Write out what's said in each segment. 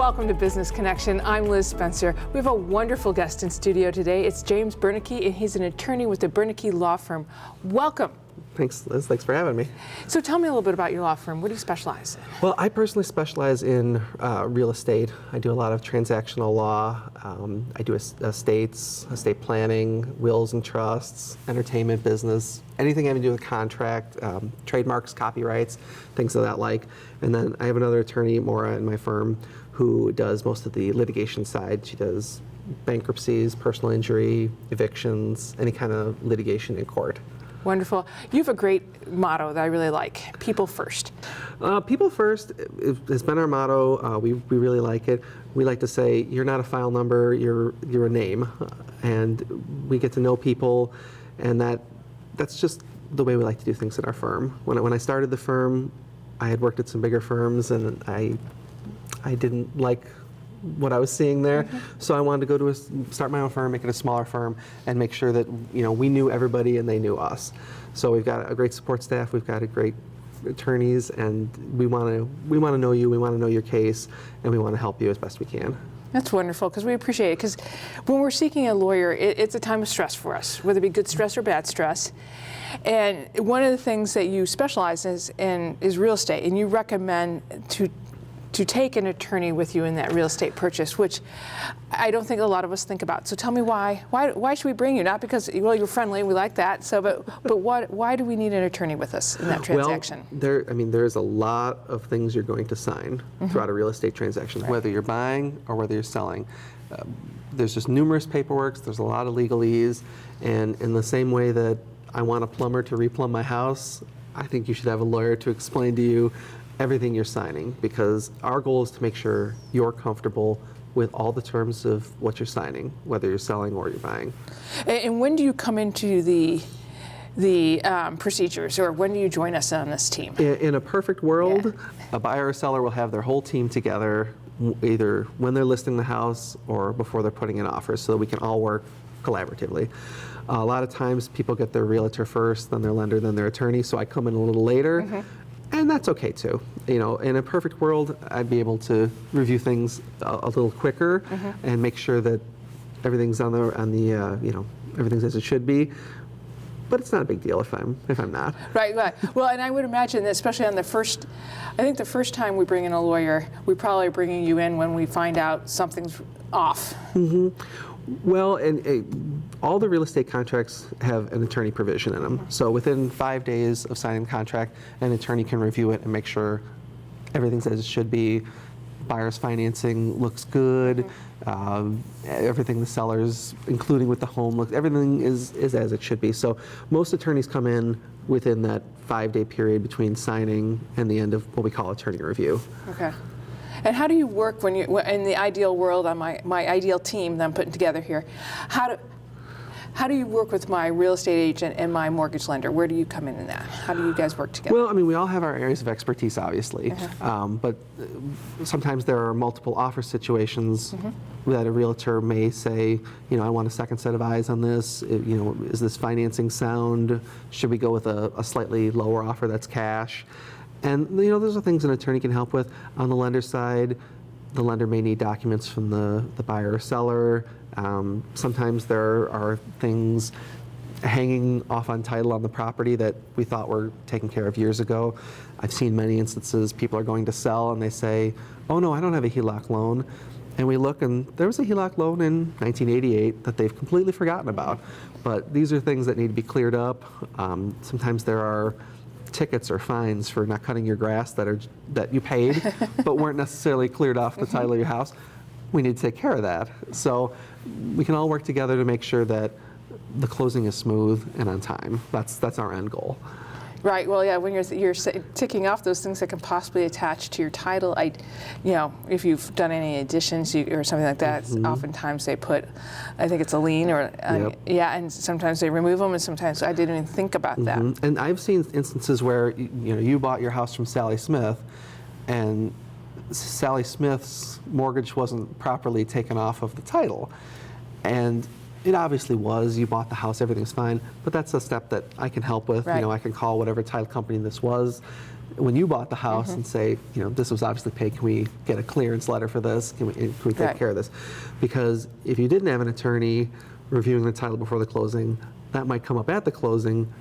Welcome to Business Connection. I'm Liz Spencer. We have a wonderful guest in studio today. It's James Bernicky, and he's an attorney with the Bernicky Law Firm. Welcome. Thanks, Liz. Thanks for having me. So tell me a little bit about your law firm. What do you specialize in? Well, I personally specialize in real estate. I do a lot of transactional law. I do estates, estate planning, wills and trusts, entertainment business, anything having to do with contract, trademarks, copyrights, things of that like. And then I have another attorney, Maura, in my firm, who does most of the litigation side. She does bankruptcies, personal injury, evictions, any kind of litigation in court. Wonderful. You have a great motto that I really like, people first. People first has been our motto. We really like it. We like to say, you're not a file number, you're a name. And we get to know people, and that's just the way we like to do things in our firm. When I started the firm, I had worked at some bigger firms, and I didn't like what I was seeing there. So I wanted to go to start my own firm, make it a smaller firm, and make sure that we knew everybody and they knew us. So we've got a great support staff, we've got a great attorneys, and we want to know you, we want to know your case, and we want to help you as best we can. That's wonderful, because we appreciate it. Because when we're seeking a lawyer, it's a time of stress for us, whether it be good stress or bad stress. And one of the things that you specialize in is real estate, and you recommend to take an attorney with you in that real estate purchase, which I don't think a lot of us think about. So tell me why should we bring you? Not because, well, you're friendly, we like that. So, but why do we need an attorney with us in that transaction? Well, there's a lot of things you're going to sign throughout a real estate transaction, Right. whether you're buying or whether you're selling. There's just numerous paperwork, there's a lot of legalese, and in the same way that I want a plumber to replumb my house, I think you should have a lawyer to explain to you everything you're signing, because our goal is to make sure you're comfortable with all the terms of what you're signing, whether you're selling or you're buying. And when do you come into the procedures, or when do you join us on this team? In a perfect world, a buyer or seller will have their whole team together, either when they're listing the house or before they're putting in offers, so that we can all work collaboratively. A lot of times people get their realtor first, then their lender, then their attorney, so I come in a little later. And that's okay too. In a perfect world, I'd be able to review things a little quicker and make sure that everything's everything's as it should be. But it's not a big deal if I'm not. Right. Well, and I would imagine that especially on the first time we bring in a lawyer, we're probably bringing you in when we find out something's off. Well, and all the real estate contracts have an attorney provision in them. So within 5 days of signing the contract, an attorney can review it and make sure everything's as it should be. Buyer's financing looks good. Everything the sellers, including with the home, everything is as it should be. So most attorneys come in within that 5-day period between signing and the end of what we call attorney review. Okay. And how do you work when you, in the ideal world, on my ideal team that I'm putting together here, how do you work with my real estate agent and my mortgage lender? Where do you come in that? How do you guys work together? Well, we all have our areas of expertise, obviously, but sometimes there are multiple offer situations that a realtor may say, I want a second set of eyes on this. Is this financing sound? Should we go with a slightly lower offer that's cash? And those are things an attorney can help with. On the lender side, the lender may need documents from the buyer or seller. Sometimes there are things hanging off on title on the property that we thought were taken care of years ago. I've seen many instances people are going to sell and they say, oh no, I don't have a HELOC loan. And we look and there was a HELOC loan in 1988 that they've completely forgotten about. But these are things that need to be cleared up. Sometimes there are tickets or fines for not cutting your grass that you paid but weren't necessarily cleared off the title of your house. We need to take care of that. So we can all work together to make sure that the closing is smooth and on time. That's our end goal. Right. Well, yeah. When you're ticking off those things that can possibly attach to your title, if you've done any additions or something like that, oftentimes they put, I think it's a lien or and sometimes they remove them, and sometimes I didn't even think about that. And I've seen instances where you bought your house from Sally Smith, and Sally Smith's mortgage wasn't properly taken off of the title, and it obviously was. You bought the house, everything's fine, but that's a step that I can help with. Right. I can call whatever title company this was, when you bought the house and say, you know, this was obviously paid. Can we get a clearance letter for this? Can we take care of this? Because if you didn't have an attorney reviewing the title before the closing, that might come up at the closing.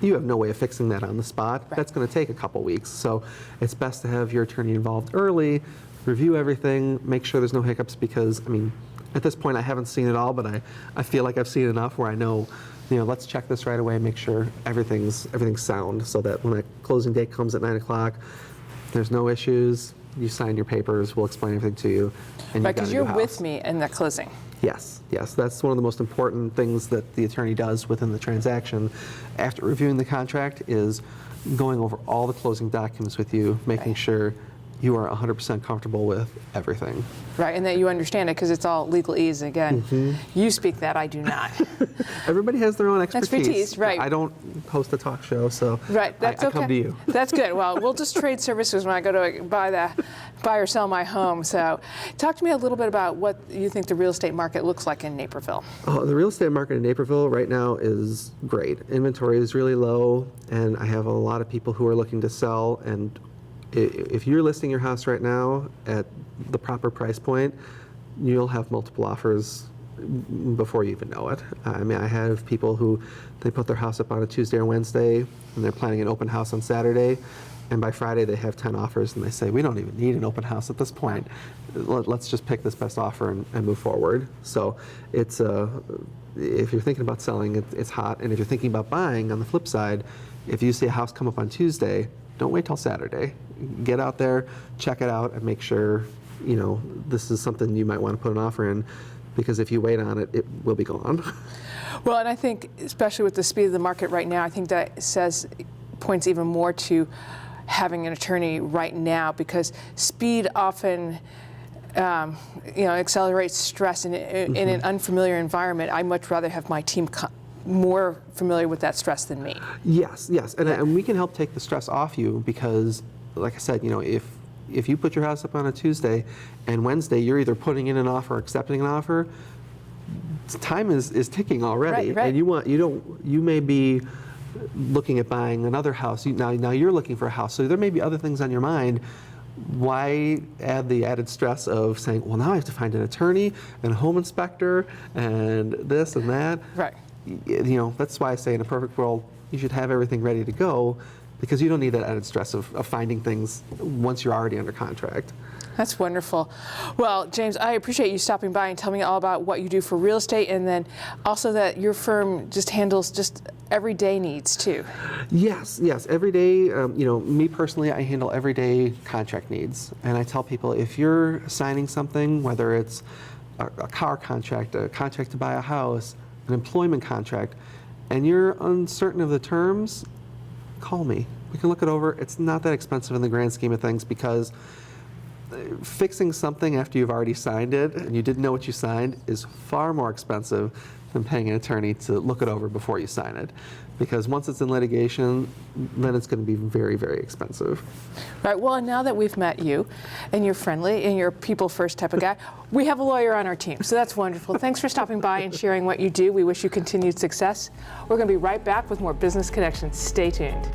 You have no way of fixing that on the spot. Right. That's going to take a couple weeks. So it's best to have your attorney involved early, review everything, make sure there's no hiccups, because, I mean, at this point I haven't seen it all, but I feel like I've seen enough where I know, you know, let's check this right away, make sure everything's sound, so that when that closing date comes at 9 o'clock, there's no issues. You sign your papers, we'll explain everything to you, and Right, you've got because a you're new with house. me in the closing. Yes, yes, that's one of the most important things that the attorney does within the transaction after reviewing the contract, is going over all the closing documents with you, making sure you are 100% comfortable with everything. Right, and that you understand it, because it's all legalese. Again, you speak that, I do not. Everybody has their own Expertise, right. I don't host a talk show, so Right, that's I okay. come to you. That's good. Well, we'll just trade services when I go to buy or sell my home. So, talk to me a little bit about what you think the real estate market looks like in Naperville. Oh, the real estate market in Naperville right now is great. Inventory is really low, and I have a lot of people who are looking to sell. And if you're listing your house right now at the proper price point, you'll have multiple offers before you even know it. I mean, I have people who, they put their house up on a Tuesday or Wednesday, and they're planning an open house on Saturday, and by Friday they have 10 offers, and they say, we don't even need an open house at this point. Let's just pick this best offer and move forward. So it's, if you're thinking about selling, it's hot, and if you're thinking about buying, on the flip side, if you see a house come up on Tuesday, don't wait till Saturday. Get out there, check it out, and make sure, you know, this is something you might want to put an offer in, because if you wait on it, it will be gone. Well, and I think, especially with the speed of the market right now, I think that points even more to having an attorney right now, because speed often accelerates stress in an unfamiliar environment. I much rather have my team more familiar with that stress than me. Yes, yes, and we can help take the stress off you, because, like I said, you know, if you put your house up on a Tuesday and Wednesday you're either putting in an offer or accepting an offer, time is ticking already. Right. And you may be looking at buying another house. Now you're looking for a house, so there may be other things on your mind. Why add the added stress of saying, well, now I have to find an attorney and a home inspector and this and that? Right. You know, that's why I say in a perfect world, you should have everything ready to go, because you don't need that added stress of finding things once you're already under contract. That's wonderful. Well, James, I appreciate you stopping by and telling me all about what you do for real estate, and then also that your firm just handles just everyday needs too. Yes, every day, you know, me personally, I handle everyday contract needs. And I tell people, if you're signing something, whether it's a car contract, a contract to buy a house, an employment contract, and you're uncertain of the terms, call me. We can look it over. It's not that expensive in the grand scheme of things, because fixing something after you've already signed it and you didn't know what you signed is far more expensive than paying an attorney to look it over before you sign it. Because once it's in litigation, then it's going to be very, very expensive. Right. Well, and now that we've met you, and you're friendly, and you're people first type of guy, we have a lawyer on our team. So that's wonderful. Thanks for stopping by and sharing what you do. We wish you continued success. We're going to be right back with more Business Connections. Stay tuned.